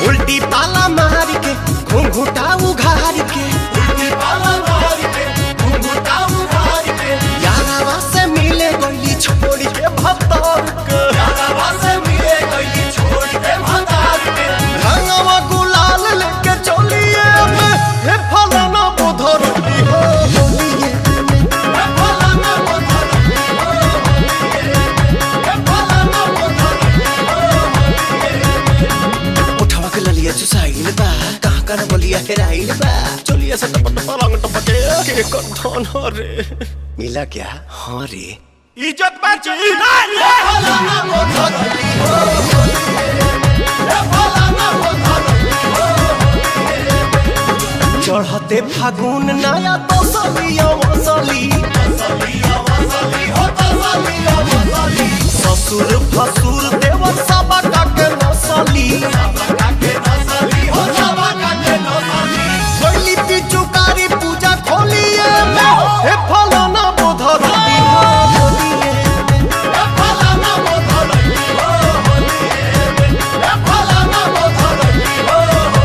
उल्टी पाला मार के घूंघूटा उघार के उल्टी पाला मार के घूंघूटा उघार के यारावा से मिले गई छोड़ के भतार के यारावा से मिले गई छोड़ के भतार के रंगवा गुलाल लेके चलिए मैं हे फलाना बोधर हो बोलिए हे फलाना बोधर हो हे फलाना बोधर हो उठवा के ललिया चुसाइल बा कहां का न बोलिया हेराइल बा चलिए से टपट पलंग टपके के कंठन रे मिला क्या हां रे इज्जत बची रे फलाना बोधर हो हे फलाना बोधर चढ़ते फागुन नया तो सलिया वसली ससुर फसुर देवर सबा काके नसली कोइली पिचुकारी पूजा खोलिए हे फलाना बोधर बोलिए हे फलाना बोधर हे फलाना बोधर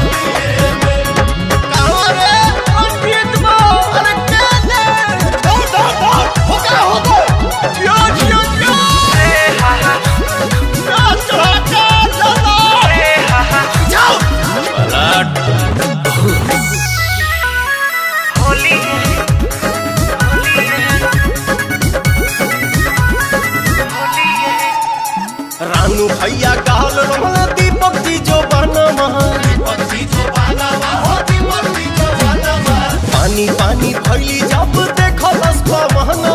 रानू भैया काल रमला दीपक जी जो बनवा पानी पानी भैली जब देखो लस्पा महना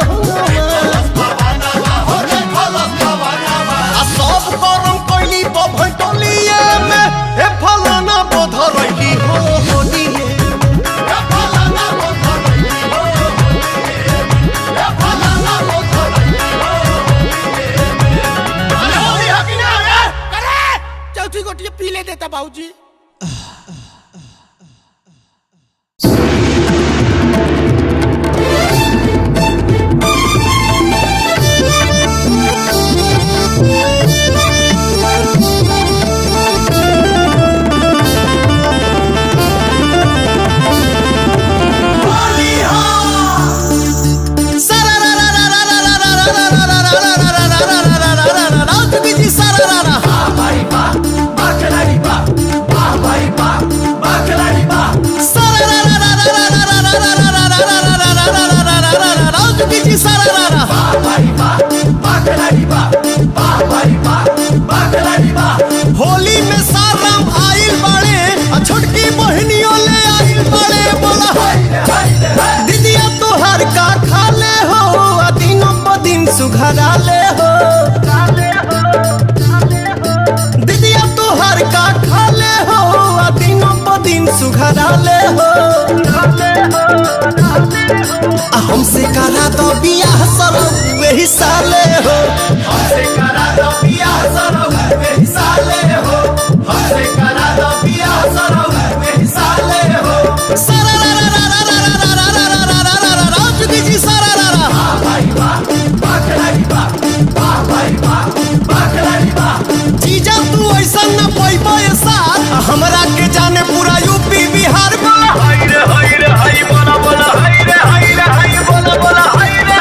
सब करम कैली भटलिए में हे फलाना बोधर रही हो होलिए हे फलाना बोधर हो हे फलाना बोधर चौथी गोटी पी ले देता बाबूजी। होली में साराम आइल बाड़े छोटकी बहनियों ले आइल बाड़े बोला दीदिया तोहर का खा ले हो दिनों प दिन सुघरा ले हो दीदिया तोहर का खा ले हो दिनों प दिन सुघरा ले हो हमसे करा तो बियाह सरऊ वही साले हो हमसे करा तो बियाह सरऊ वही साले हो हमसे करा तो बियाह सरऊ वही साले हो चुकी जी सारा भाई वाह बाखलाई वाह भाई वाह जीजा तू ऐसा न पैबो साथ हमरा के जाने पूरा यूपी बिहार बोला हाय रे हाय बोला बोला हाय रे हाय बोला बोला हाय रे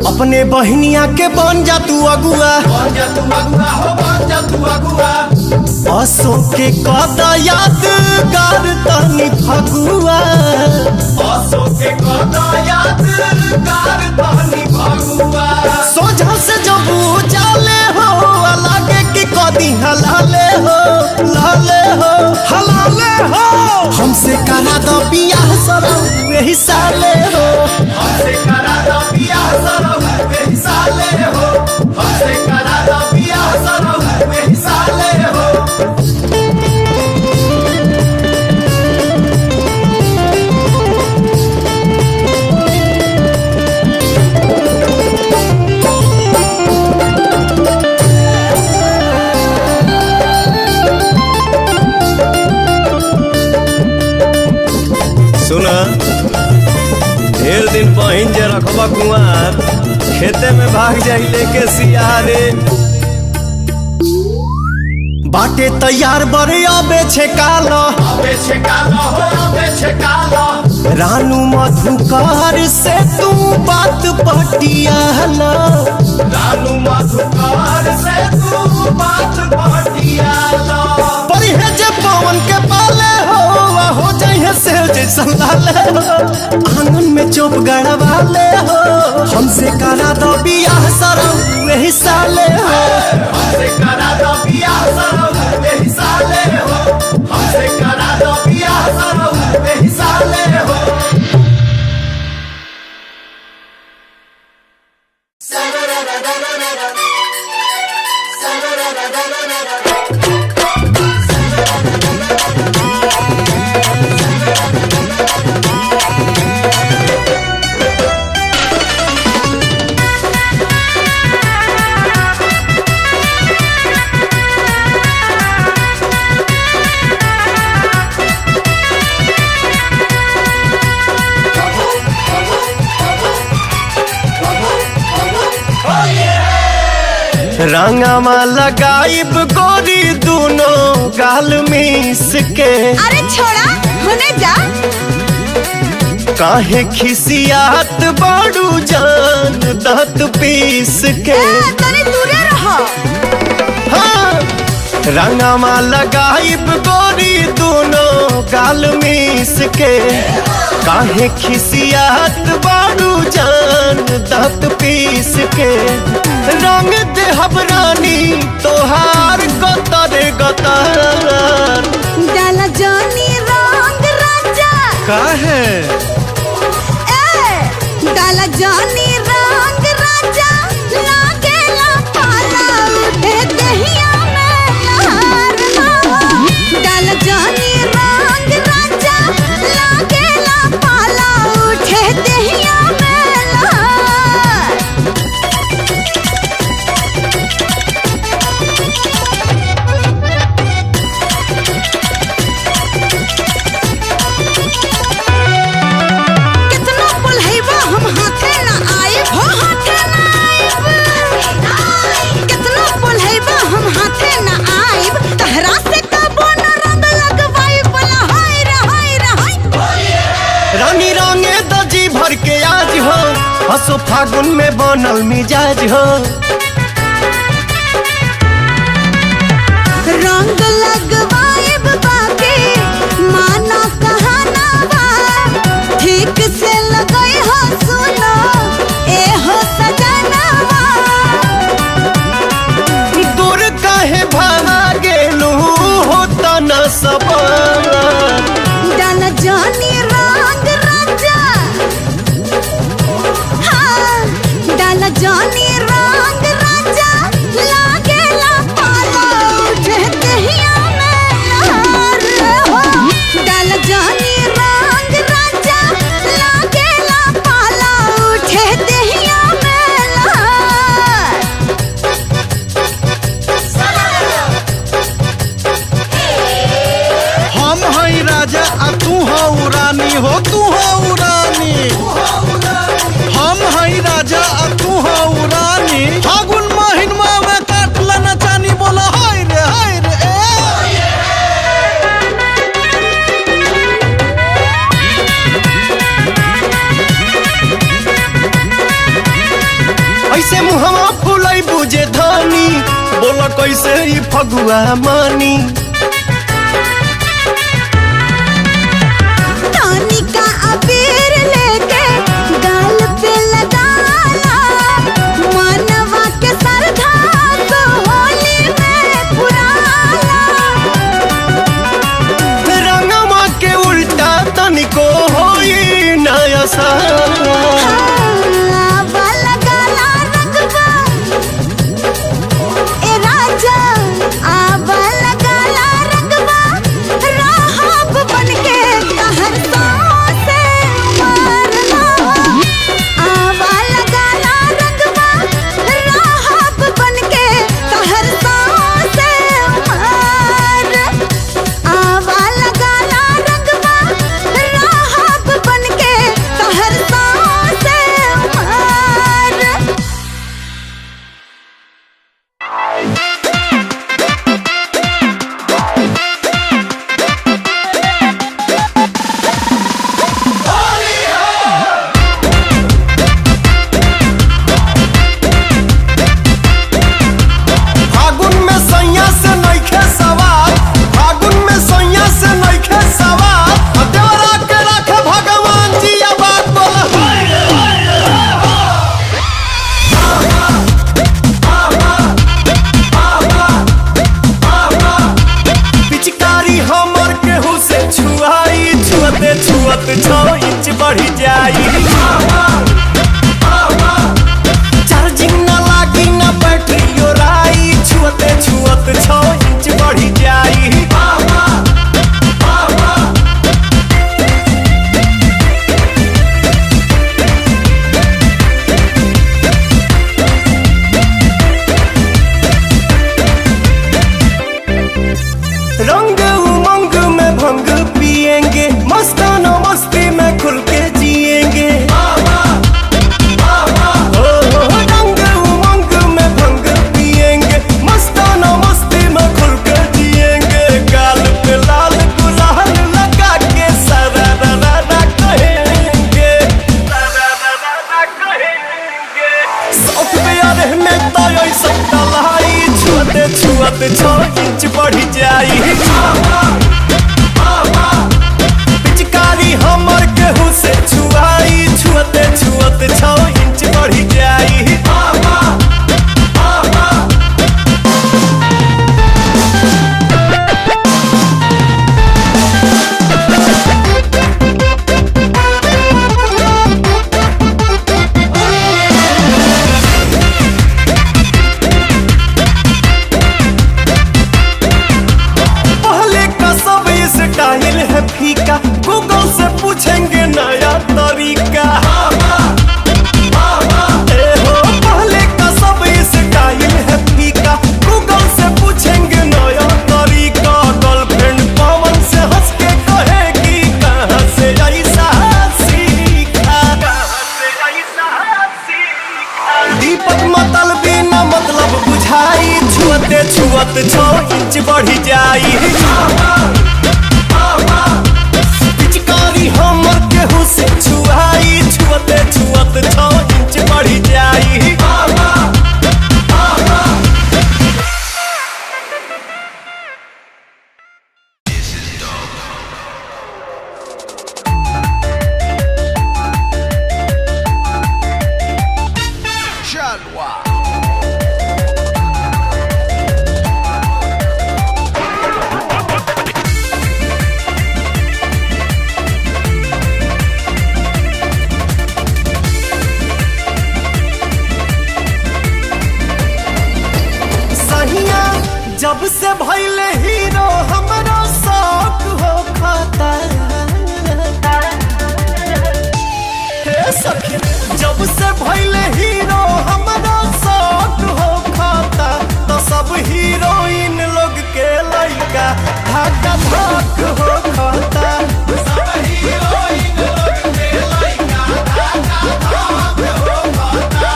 अपने बहनिया के बन जा तू अगुआ हो बन जा तू अगुआ असो के कदा यादगार तनी फगुआ असो के कदा यादगार तनी फगुआ सोझा से जब जाले हो लागे कि कदी हलाले हो हमसे करा दो बियाह सरऊ वही साले हो हमसे करा दो बियाह सरऊ वही साले हो हमसे करा दो बियाह सरऊ वही साले हो सुना ढेर दिन पहिन जे रखबा कुआर खेते में भाग जाई लेके सियारे बाटे तैयार बड़े अबे छे काला रानू मधुकार से तू बात पटियाला परिहे जे पवन के पाले हो जाइए से जैसा लाले हो आंगन में चोप गड़वाले हो हमसे करा दो बियाह सरऊ वही साले हो हमसे करा दो बियाह सरऊ वही साले हो हमसे करा दो बियाह सरऊ वही साले हो रंगवा लगाइब गोरी दोनों गाल मिस के। अरे छोड़ा होने जा। काहे खिसियात बाड़ू जान दांत पीस के। तनी दूरे रहो। हाँ रंगवा लगाइब गोरी दोनों गाल मिस के। काहे खिसियात बाड़ू जान दांत पीस के। रंग देहब रानी तोहार गतर गतर। डाला जानी रंग राजा। काहे? डाला जानी रंग राजा लागेला पाला उठे दहिया में लहर हो। डाला जानी रंग राजा लागेला पाला उठे दहिया में लहर। कितना बुलहैबा हम हाथे ना आए हो हाथे ना आइब। कितना बुलहैबा हम हाथे ना आइब। तहरा से कबो न रंग लगवाई बोला हाय रे हाय रे हाय। रानी रंगे दजी भर के आज हो। हंसो फागुन में बनल मिजाज हो। रंग लगवाइब बाके माना कहाना बा। ठीक से लगई हो सुनो ए हो सजनवा। दूर काहे भागेलू होता न सबर। डाला जानी रंग राजा। हाँ डाला जानी रंग राजा लागेला पाला उठे दहिया में लहर हो। डाला जानी रंग राजा लागेला पाला उठे दहिया में लहर। हम हई राजा आ तू हो रानी हो तू हो रानी। हम हई राजा आ तू हो रानी। फागुन महिनमा में काटला न जानी बोला हाय रे हाय रे ऐसे मुहवा फुलाई बुझे धानी। बोला कैसे ई फगुआ मानी। तानी का अबीर लेके गाल पे लगाला। मानवा के सरधा को होली में पुराला। रंगवा के उल्टा तनिको होई नया साला। आवा लगाला रंगवा ए राजा। आवा लगाला बढ़ी जाई। चार्जिंग न लागी न बैटरी ओराई, छुअते छुअत 6 इंच बढ़ी जाई। रंग उमंग में भंग पिएंगे, मस्ताना मस्ती में खुल के जिएंगे। रंग उमंग में भंग पिएंगे, मस्ताना मस्ती में खुल के जिएंगे। गाल पे लाल गुलाल लगा के सरारा कहेंगे, शौक प्यार में तो ऐसा डलाई, छुअते छुअत 6 इंच बढ़ी जाई। पिचकारी हमर केहू से छुआई, छुअते छुअत 6 इंच बढ़ी जाई। स्टाइल है फीका, गूगल से पूछेंगे नया तरीका। पहले का सब स्टाइल है फीका, गूगल से पूछेंगे नया तरीका। गर्लफ्रेंड पवन से हंस के कहेगी, कहाँ से ऐसा सीखा। दीपक मतलबी न मतलब बुझाई, छुअते छुअत 6 इंच बढ़ी जाई। पिचकारी हमर केहू से छुआई, छुअते छुअत 6 इंच बढ़ी जाई। जब से भइले हीरो हमरा शौक हो खाता। हे सखी, जब से भइले हीरो हमरा शौक हो खाता, तो सब हीरोइन लोग के लइका धक्का धक हो खाता। सब हीरोइन लोग के लइका धक्का धक हो खाता।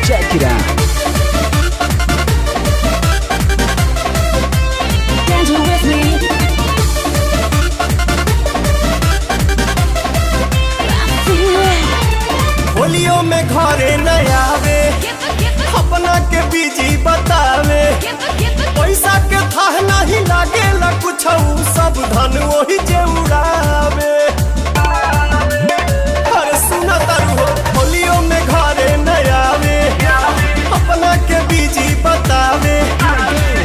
Check it out. Dance with me. होलियों में घरे न आवे, अपना के बीजी बतावे। पैसा के थाह नहीं लागेला कुछ, सब धन वही जे उड़ावे। अरे सुना तारू हो, होलियों में घरे न आवे, अपना के बीजी बतावे।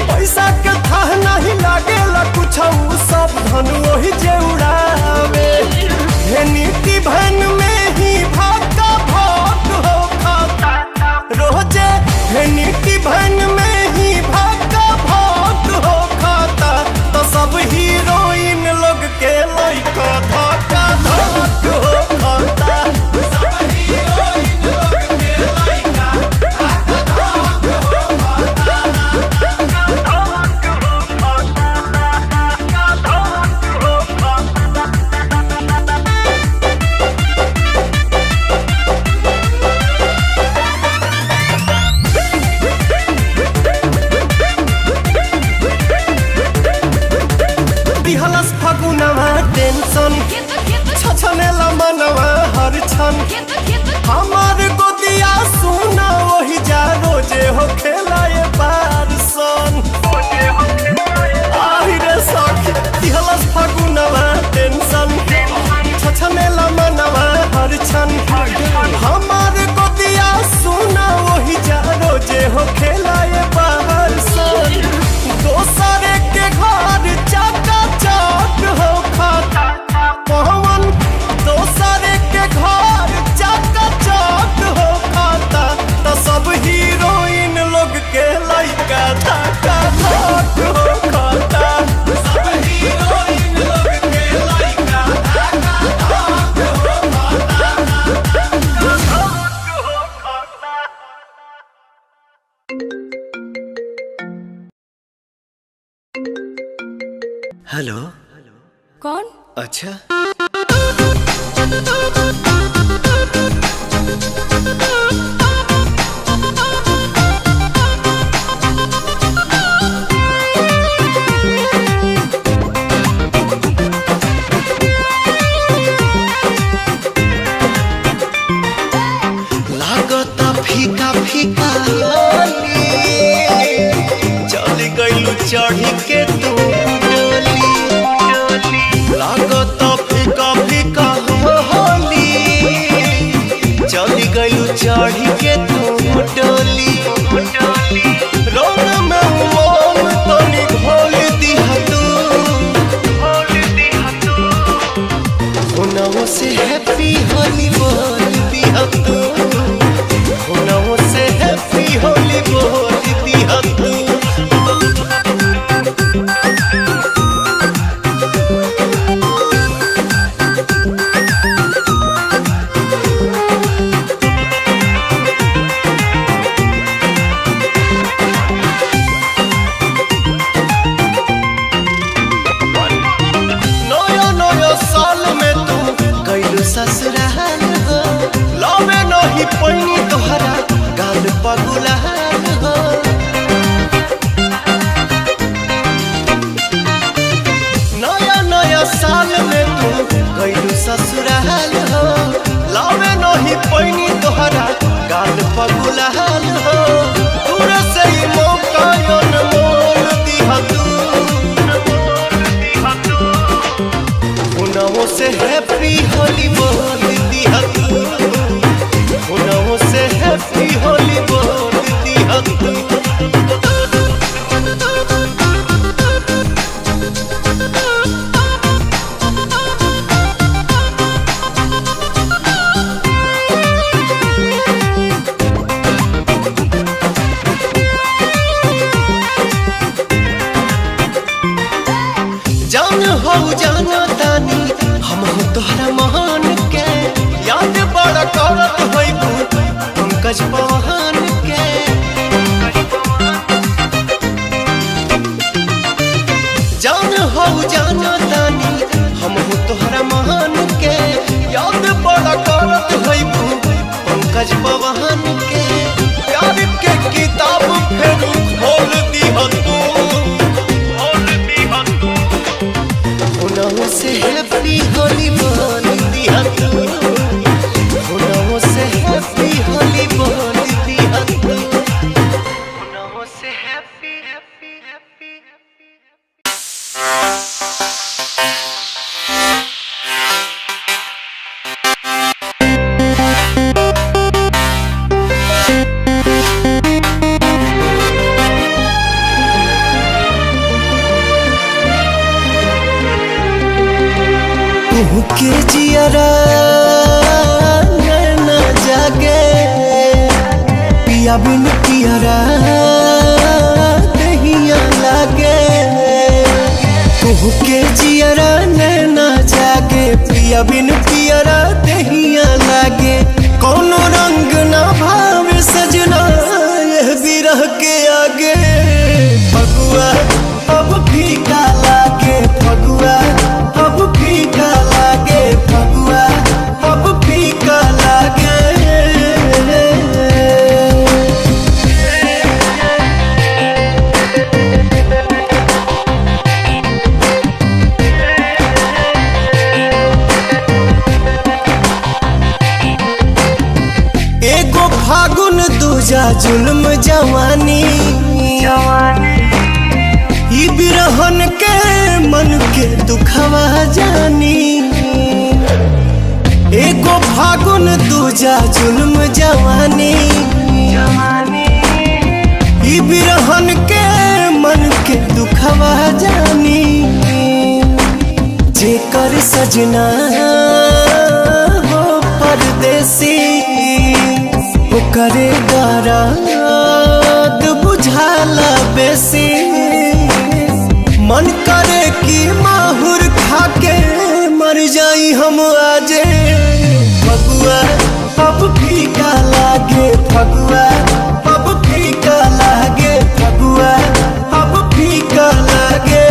पैसा के थाह नहीं लागेला कुछ, सब धन वही जे उड़ावे। नीति भन में ही भागा भाग हो खाता, रोजे नीति भन में ही भागा भाग हो खाता। तो सब हीरोइन लोग के लइका कौन? अच्छा लागता फीका फीका चल गइलू चढ़ी के तू डोली लागता फीका फीका होली चल गइलू चढ़ी के तू डोली रौन में मोम तनी घोल दिहा तू होना से हैप्पी होली बोल दिहा तू होना से हैप्पी होली बोल दिहा तू ससुराल हो लवे नहीं पैनी तोहरा गाल पगुलाल हो नया नया साल में तू गइलू ससुराल हो लवे नहीं पैनी तोहरा गाल पगुलाल हो दूर से ही मौका अनमोल दिहा तू होना से हैप्पी होली बोल दिहा तू होना से हैप्पी होली बोल दिहा तू जान हो जाना तानी हम हो तोहरा महान के याद बड़ा करत होइबू पंकज पवन के जान हो जाना तानी हम हो तोहरा महान के याद बड़ा करत होइबू पंकज पवन के प्यार के किताब फेर खोल दिहा तू होना से हैप्पी होली बोल दिहा तू होना से हैप्पी होली बोल दिहा तू होना से हैप्पी हैप्पी हैप्पी के जियरा नैना जागे पिया बिन पियरा दहिया लागे तुह के जियरा नैना जागे पिया बिन पियरा दहिया लागे कोनो रंग ना भावे सजना यह बिरह के आगे फगुआ अब फीका लागे फगुआ अब फीका लागे फगुआ अब फीका लागे एगो फागुन दूजा जुल्म जवानी ई बिरहन के मन के दुखवा जानी एगो फागुन दूजा जुल्म जवानी ई बिरहन के मन के दुखवा जानी जेकर सजना हो परदेसी ओकरे दर्द बुझाला बेसी मन करे कि माहुर खाके मर जाई हम आजे फगुआ अब फीका लागे फगुआ अब फीका लागे फगुआ अब फीका लागे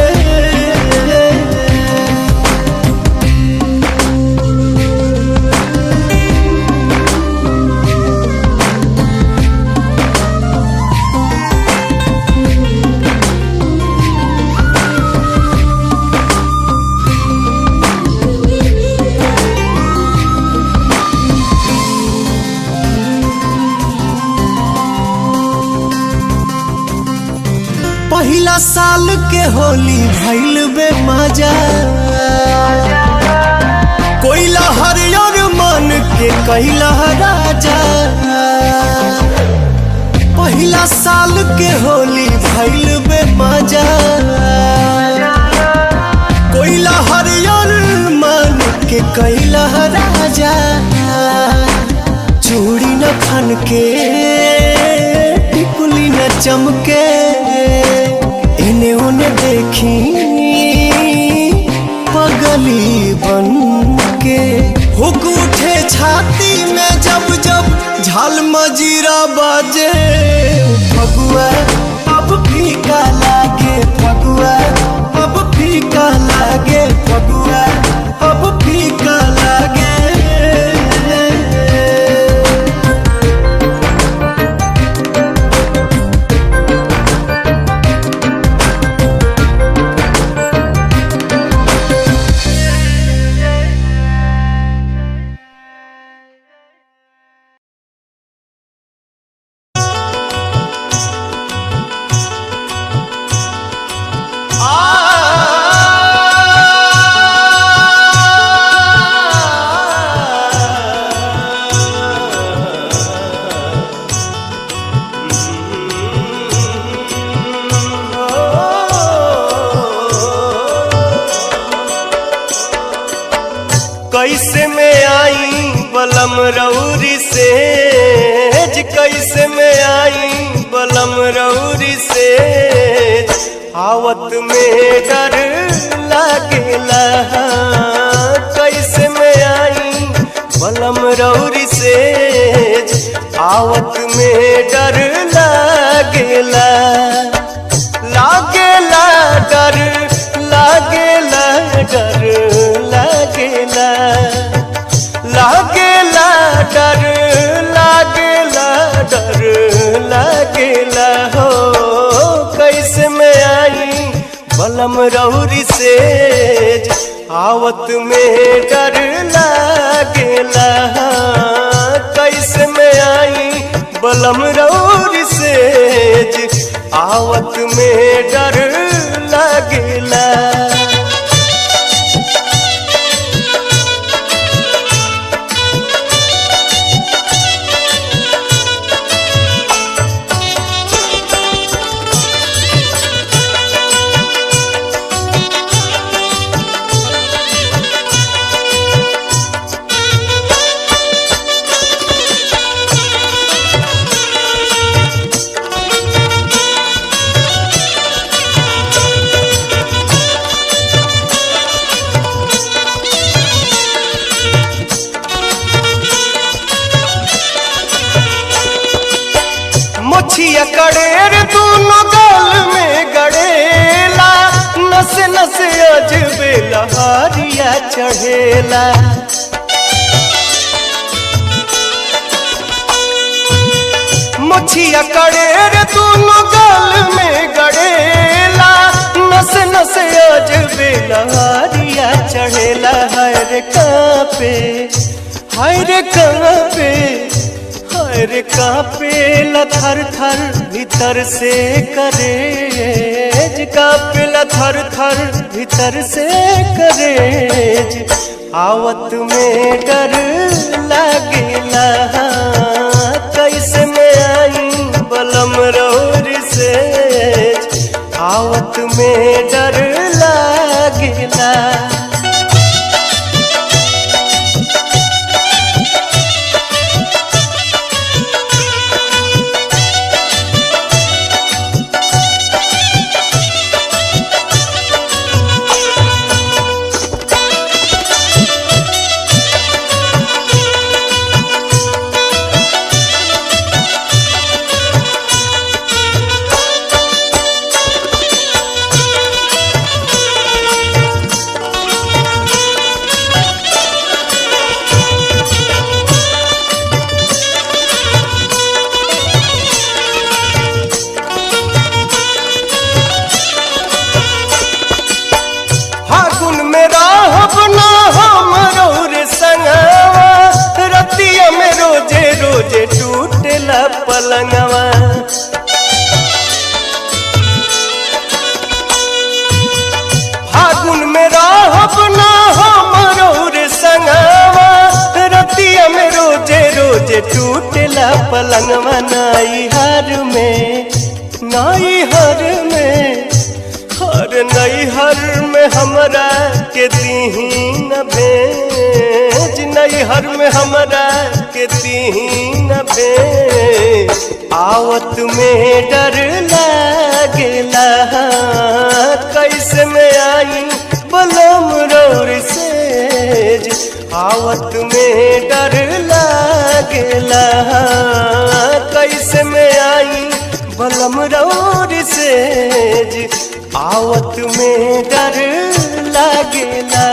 साल के होली भइल बे मजा कोइला हरियर मन के कैला राजा पहिला साल के होली भइल बे मजा कोइला हरियर मन के कैला राजा चूड़ी न खन के टिकुली न चमके इन्हें उन्हें देखी पगली बन के हुक उठे छाती में जब जब झाल मजीरा बाजे फगुआ अब फीका लागे फगुआ अब फीका लागे फगुआ अब फीका लागे कैसे में आई बलम रौरी से कैसे में आई बलम रौरी से आवत में डर लागेला कैसे में आई बलम रौरी से आवत में डर लागेला लागेला डर लागेला डर लागेला लागेला डर लागेला डर लागेला हो कैसे में आई बलम रौरी से आवत में डर लागेला कैसे में आई बलम रौरी से आवत में डर लागेला मोछिया कड़ेर दोनों गाल में गड़ेला नस नस अजबे लहारिया चढ़ेला मोछिया कड़ेर दोनों गाल में गड़ेला नस नस अजबे लहारिया चढ़ेला हर कांपे हर कांपे हर कांपे थर थर भीतर से करेज कांपे थर थर भीतर से करेज आवत में डर लागेला कैसे में आई बलम रौरी से आवत में डर लागेला पलंगवा नैहर में हमरा के दीही न भेज, नैहर में हमरा के दीही न भेज। आवत में डर लागेला कैसे में आई बलम रौर सेज। आवत में डर लागेला कैसे में आई बलम रौर सेज। आवत में डर लागेला।